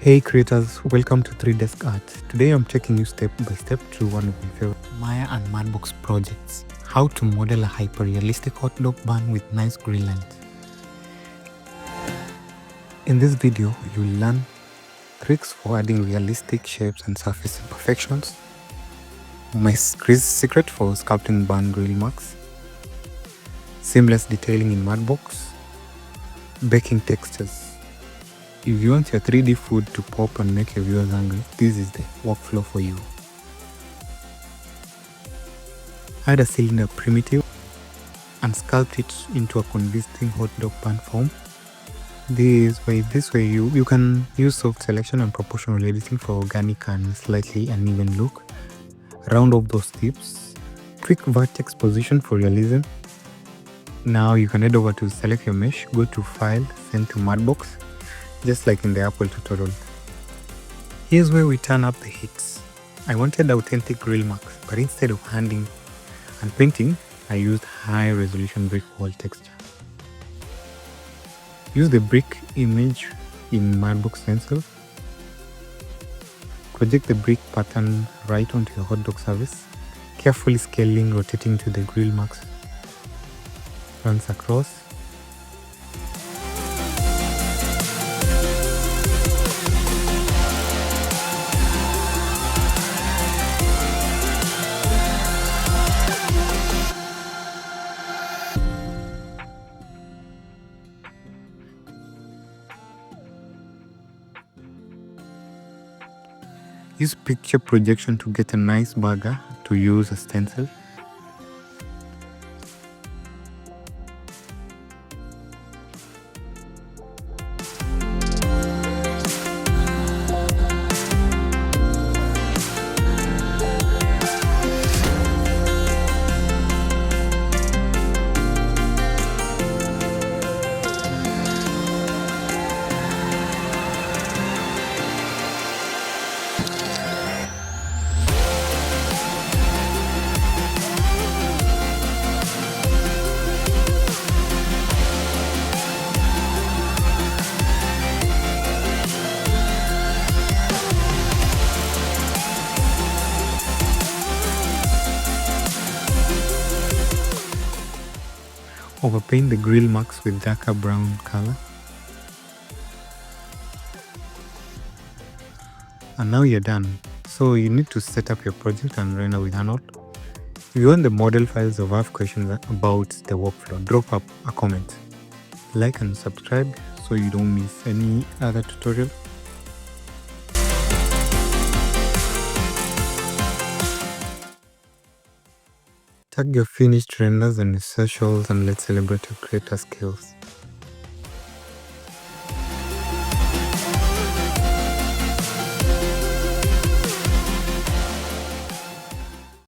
Hey creators, welcome to 3Desk Art. Today I'm taking you step by step through one of my favorite Maya and Mudbox projects. How to model a hyper-realistic hot dog bun with nice grill lines. In this video, you'll learn tricks for adding realistic shapes and surface imperfections, my secret for sculpting bun grill marks, seamless detailing in Mudbox, baking textures. If you want your 3D food to pop and make your viewers hungry, this is the workflow for you. Add a cylinder primitive and sculpt it into a convincing hot dog bun form. This way you can use soft selection and proportional editing for organic and slightly uneven look. Round off those tips. Tweak vertex position for realism. Now you can head over to select your mesh, go to File, Send to Mudbox, just like in the Apple tutorial. Here's where we turn up the hits. I wanted authentic grill marks, but instead of handing and painting, I used high resolution brick wall texture. Use the brick image in Mudbox stencil. Project the brick pattern right onto your hot dog surface, carefully scaling, rotating to the grill marks runs across. Use picture projection to get a nice burger to use a stencil. Overpaint the grill marks with darker brown color. And now you're done. So you need to set up your project and render with Arnold. If you want the model files or have questions about the workflow, drop up a comment. Like and subscribe so you don't miss any other tutorial. Tag your finished renders and essentials and let's celebrate your creator skills.